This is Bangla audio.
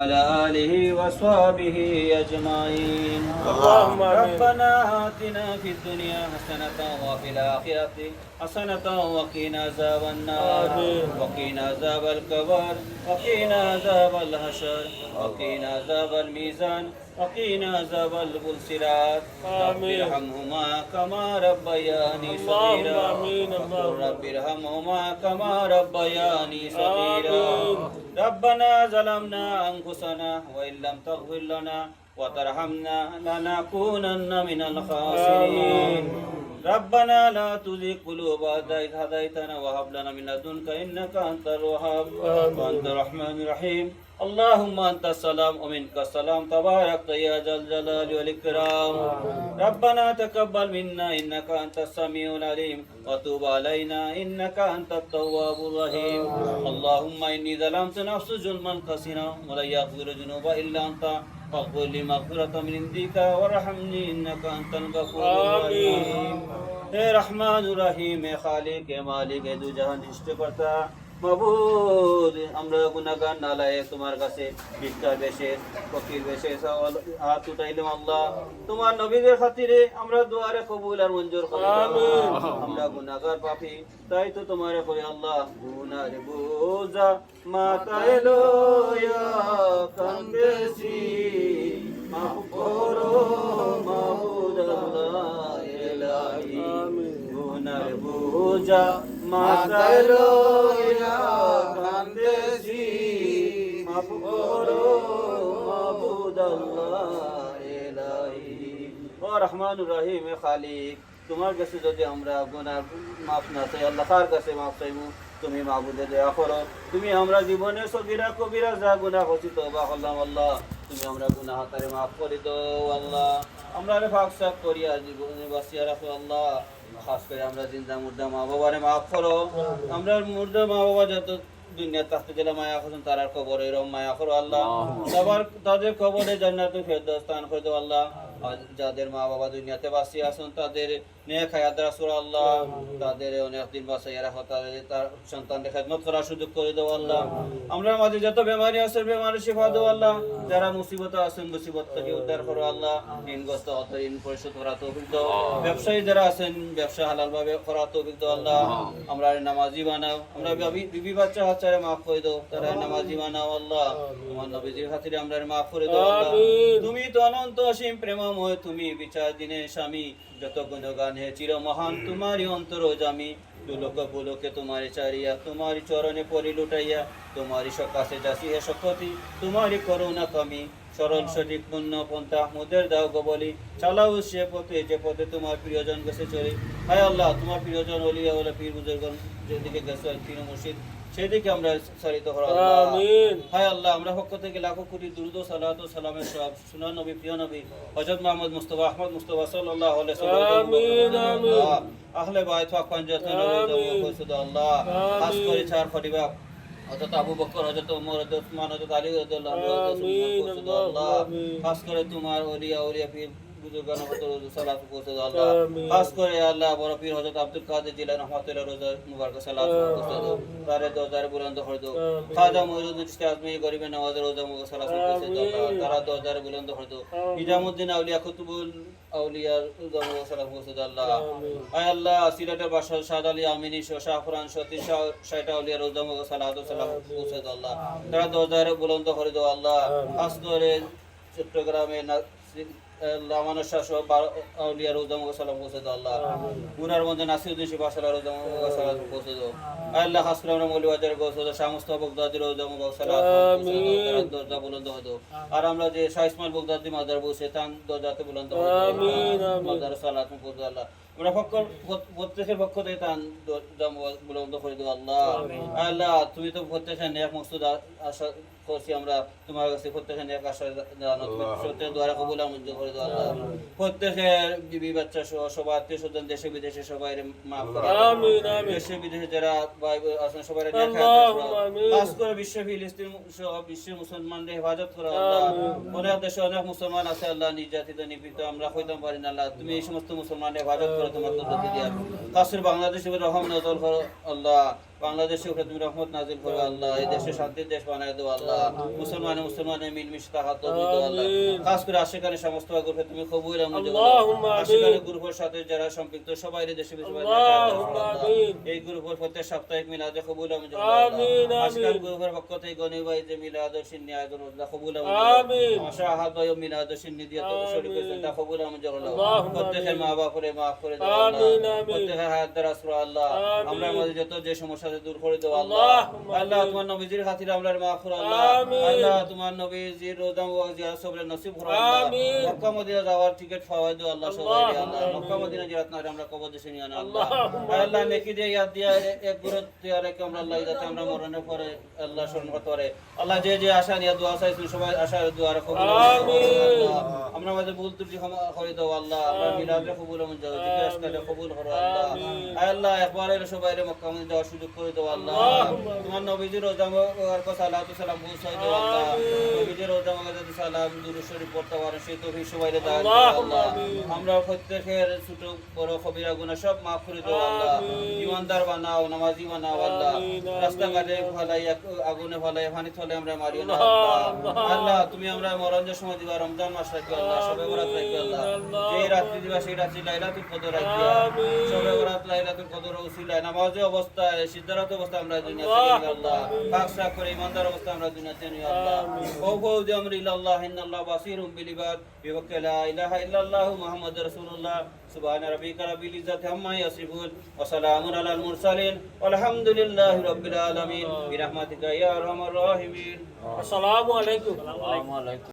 على آله وصحبه أجمعين. اللهم آمين. ربنا آتنا في الدنيا حسنة وفي الآخرة حسنة وقنا عذاب النار آمين. وقنا عذاب القبر وقنا عذاب الحشر وقنا عذاب الميزان وقنا عذاب الصراط. رب آمين. ارحمهما كما ربياني اللهم صغيرا. آمين. اللهم رب ارحمهما كما ربياني صغيرا. آمين. ربنا ظلمنا أنفسنا وإن لم تغفر لنا وترحمنا لنكونن من الخاسرين. ربنا لا تزغ قلوبنا بعد إذ هديتنا وهب لنا من لدنك إنك أنت الوهاب وأنت الرحمن الرحيم. اللهم أنت السلام ومنك السلام تبارك يا ذا الجلال والإكرام. ربنا تقبل منا إنك أنت السميع العليم وتب علينا إنك أنت التواب الرحيم. اللهم إني ظلمت نفسي ظلما كثيرا ولا يغفر الذنوب إلا أنت فاغفر لي مغفرة من عندك وارحمني إنك أنت الغفور الرحيم. হে রহমান রহিম, হে খালিক, হে মালিক, হে দু জাহান সৃষ্টিকর্তা মাবুদ, আমরা গুনাহগার নালায়েক তোমার কাছে ভিক্ষা বেশে ফকির বেশে হাত উঠাইলাম। আল্লাহ তোমার নবীদের খাতিরে আমরা দুয়ারে কবুল আর মঞ্জুর করো। আমিন। আমরা গুনাহগার পাপী, তাই তো তোমারে কই আল্লাহ গুনার বোঝা মাথায় লইয়া কান্দেছি, মাফ করো মাবুদ আল্লাহ ইলাহি। গুনার বোঝা মাথায় লইয়া কান্দেছি, মাফ করো মাবুদ আল্লাহ ইলাহি। ও রহমানুর রহিম, হে খালিক, তোমার কাছে যদি আমরা গুনাহ মাফ না চাই, আল্লাহ কার কাছে মাফ চাইবো? তুমি মাবুদে দয়া করো। তুমি আমরা জীবনে সগীরা কবিরা যা গুনাহ করছি তওবা করলাম আল্লাহ, তুমি আমরা গুনাহ হাতারে মাফ করে দাও আল্লাহ। আমরা পাক সাফ করিয়া জীবনে বাঁচিয়া রাখো আল্লাহ। খাস করে আমরা জিন্দা মুর্দা মা বাবারে মাফ করো। আমরা মুর্দা মা বাবা যত দুনিয়া থাকতে গেলে মায়া করছেন তার কবরে এরকম মায়া করো আল্লাহ। সবার তাদের কবরে জান্নাতুল ফেরদৌস স্থান করে দাও আল্লাহ। আর যাদের মা বাবা দুনিয়াতে বাঁচিয়ে আছেন তাদের নেক হায়াত রাসূল আল্লাহ, তাদের অনেক দিন বাঁচাইয়া রাখো, তাদের তার সন্তানদের খেদমত করার সুযোগ করে দাও আল্লাহ। আমরা মাঝে যত বেমারি আছে বেমারি শিফা দাও আল্লাহ। যারা মুসিবতে আছেন মুসিবত থেকে উদ্ধার করো আল্লাহ। ঋণগ্রস্ত অর্থ ঋণ পরিশোধ করার তৌফিক দাও। ব্যবসায়ী যারা আছেন ব্যবসা হালাল ভাবে করার তৌফিক দাও আল্লাহ। আমরা নামাজি বানাও, আমরা বিবি বাচ্চা বাচ্চারে মাফ করে দাও, তারা নামাজি বানাও আল্লাহ। তোমার নবীজির খাতিরে আমরা মাফ করে দাও আল্লাহ। তুমি তো অনন্ত অসীম প্রেমময়, তুমি বিচার দিনে স্বামী, যত গুণগান হে চির মহান তোমারই অন্তর জামি। দুলোক বুলোকে তোমারি চারিয়া, তোমারি চরণে পরি লুটাইয়া, তোমারি সকাশে যাসি হে শকতি, তোমারি করুণা কমি। সরল সঠিক পুণ্য পন্থা মোদের দাও গো বলি, চালাও সে পথে যে পথে তোমার প্রিয়জন গেছে চলে। হায় আল্লাহ, তোমার প্রিয়জন অলিয়া ওলা পীর বুজুর্গণ যেদিকে গেছে পীর মুর্শিদ সেদিকে আমরা সারিত করো আল্লাহ। আমিন। হায় আল্লাহ, আমরা পক্ষ থেকে লাখো কোটি দুরূদ ও সালাত ও সালামের সওয়াব সুনান নবী প্রিয় নবী হযরত মুহাম্মদ মুস্তাফা আহমদ মুস্তাফা সাল্লাল্লাহু আলাইহি আমিন, আমিন। ওয়াসাল্লাম আহলে বাইত ওয়া পাঞ্জাত নবী পরিশুদ্ধ আল্লাহ। খাস করে চার খলিফা হযরত আবু বকর, হযরত ওমর, হযরত উসমান, হযরত আলী রাদিয়াল্লাহু আনহু পরিশুদ্ধ আল্লাহ। খাস করে তোমার ওলিয়া ওলিয়া পীর বুজুর্গান সালাত পরিশুদ্ধ আল্লাহ। খাস করে আল্লাহ বড় পীর হযরত আব্দুল কাদের জিলানী রহমাতুল্লাহ রোজা মুবারক সালাত পরিশুদ্ধ তারে দরজারে বুলন্দ করে দাও। খাজা মঈনুদ্দিন চিশতি আজমি গরিবে নওয়াজ রোজা মুবারক সালাত পরিশুদ্ধ আল্লাহ, তারা দরজারে বুলন্দ করে দাও। নিজামউদ্দিন আউলিয়া কুতুবুল আউলিয়া রোজা মুবারক সালাত পরিশুদ্ধ আল্লাহ। আয় আল্লাহ, সিলেটের বাদশাহ শাহ আলী আমিনী সহ শাহপুরান সহ 360 আউলিয়া রোজা মুবারক সালাত পরিশুদ্ধ আল্লাহ, তারা দরজারে বুলন্দ করে দাও আল্লাহ। খাস করে চট্টগ্রামে লামানুর শাহ সহ আউলিয়া রোজা মুবারক সালাত পরিশুদ্ধ আল্লাহ। গুনার মধ্যে নাসিরউদ্দিন শিবাসালা রোজা মুবারক সালাত পরিশুদ্ধ আল্লাহ। খাস করে আমরা মৌলবাজারের গোসদ শাহ মুস্তাফা বগদাদি রোজা মুবারক সালাত পরিশুদ্ধ দরজা বুলন্দ হতো। আর আমরা যে শাহ ইসমাইল বগদাদি মাদার বসে তান দরজাতে বুলন্দ হতো মাদার সালাত পরিশুদ্ধ আল্লাহ। আমরা প্রত্যেকের পক্ষ থেকে তান দরজা বুলন্দ করে দেব আল্লাহ। আল্লাহ, তুমি তো প্রত্যেকের নেক মকসুদ আশা করছি আমরা তোমার কাছে, প্রত্যেকের নেক আশা জানো, প্রত্যেকের দোয়া কবুল মঞ্জুর করে দাও আল্লাহ। প্রত্যেকের বিবি বাচ্চা সহ সবার আত্মীয় স্বজন দেশে বিদেশে সবাই মাফ করো। দেশে বিদেশে যারা ভাই আছেন সবাই খাস করে বিশ্ব ফিলিস্তিন সহ বিশ্বের মুসলমানদের হেফাজত করো আল্লাহ। অনেক দেশে অনেক মুসলমান আছে আল্লাহ, নির্যাতিত নিপীড়িত, আমরা হইতাম পারি না আল্লাহ। তুমি এই সমস্ত মুসলমানের হেফাজত করো তোমার পদ্ধতি দিয়া। খাস করে বাংলাদেশে রহম নজর করো আল্লাহ। বাংলাদেশের উপরে তুমি রহমত নাজিল করো আল্লাহ, এই দেশে শান্তির দেশ বানায় দাও আল্লাহ, মুসলমানের মিলমিশ তাহাত দাও আল্লাহ, খাস করে আশিকানের সমস্ত গ্রুপে তুমি কবুল আল্লাহুম্মা আমিন। আশিকানের গ্রুপের সাথে যারা সম্পৃক্ত সবাই দেশে বিদেশে আল্লাহুম্মা আমিন। এই গ্রুপের প্রত্যেক সাপ্তাহিক মিলাদে কবুল আমিন, আমিন। আশিকান গ্রুপের পক্ষ থেকে গনি ভাই যে মিলাদ সিন্নি আয়োজন আল্লাহ কবুল আমিন। মাশাআল্লাহ ভাই মিলাদ সিন্নি দিয়ে তো শরীক হয়েছে তা কবুল আল্লাহুম্মা প্রত্যেকের মা বাপরে মাফ করে দাও আমিন, আল্লাহ, আমিন। প্রত্যেকের হায়াত দারাজ করো আল্লাহ, আমিন। আমরা আমাদের যত যে সমস্যা আছে দূর করে দাও আল্লাহ, আল্লাহুম্মা আল্লাহ আমিন। তোমার নবীজির খাতিরে আমরা মাফ করো আল্লাহ, আমিন। আল্লাহ তোমার নবীজির রোজা ও জিয়ারত সবরে নসিব করো আল্লাহ, আমিন। মক্কা মদিনা যাওয়ার টিকিট পাওয়াই দাও আল্লাহ সবাই আল্লাহ, আল্লাহুম্মা মক্কা আমিন। মদিনা জিয়ারত না আমরা কবর দেশে নিয়ে আনা আল্লাহ, আল্লাহুম্মা আল্লাহ আমিন। নেকি দিয়ে ইয়াদ দিয়া এক গুরুত দিয়া রেখে আমরা আল্লাহ যাতে আমরা মরণের পরে আল্লাহ স্মরণ করতে পারে আল্লাহ, যে যে আশা নিয়ে দোয়া চাইছি সবাই আশা দোয়া কবুল আমিন। আমরা আমাদের ভুল ত্রুটি ক্ষমা করে দাও আল্লাহ, আমরা মিলাদে কবুল মন যাও জিজ্ঞাসা কবুল করো আল্লাহ, আমিন। আল্লাহ একবারে সবাই মক্কা মদিনা যাওয়ার সুযোগ করে দাও আল্লাহ, আল্লাহুম্মা আমিন। তোমার নবীজির রোজা মুবারক কো সালাতু সালাম পৌঁছাই দাও আল্লাহ, আমিন। নবীজির রোজা মুবারক সালাম দুরূদ শরীফ পড়তে পারেন সেই তৌফিক সবাই দাও আল্লাহুম্মা আল্লাহ, আমিন। আমরা প্রত্যেকের ছোট বড় কবিরা গুনাহ সব মাফ করে দাও আল্লাহ, আমিন। ইমানদার বানাও নামাজি বানাও আল্লাহ, আমিন, আমিন। রাস্তাঘাটে ফলাই আগুনে ফলাই পানি ফলে আমরা মারিও না আল্লাহ, আল্লাহ, আল্লাহ। আল্লাহ তুমি আমরা মরণের সময় দিবা রমজান মাস রাখি আল্লাহ, শবে বরাত রাখি আল্লাহ, আল্লাহ। যেই রাত্রি দিবা সেই রাত্রি লাইলাতুল কদর রাখি আমিন। শবে বরাত লাইলাতুল কদর উসিলায় নামাজে অবস্থায় সিদ্ধারত অবস্থা আমরা দুনিয়াতে আল্লাহ, নিয়ে আল্লাহ, আমিন। পাক সাক করে ইমানদার অবস্থা আমরা দুনিয়াতে নিয়ে আল্লাহ, আমিন। ও ফাউজ আমরি ইল্লাল্লাহ ইন্নাল্লাহ বাসীরুম বিল ইবাদ বিওয়াক্কা লা ইলাহা ইল্লাল্লাহ মুহাম্মাদুর রাসূলুল্লাহ সুবহান রাব্বিকা রাব্বিল ইজ্জাতি আম্মা ইয়াসিফুন ওয়া সালামুন আলাল মুরসালিন ওয়ালহামদুলিল্লাহি রাব্বিল আলামিন বিরহমাতিকা ইয়া আরহামার রাহিমিন। আসসালামু আলাইকুম। আসসালামু আলাইকুম।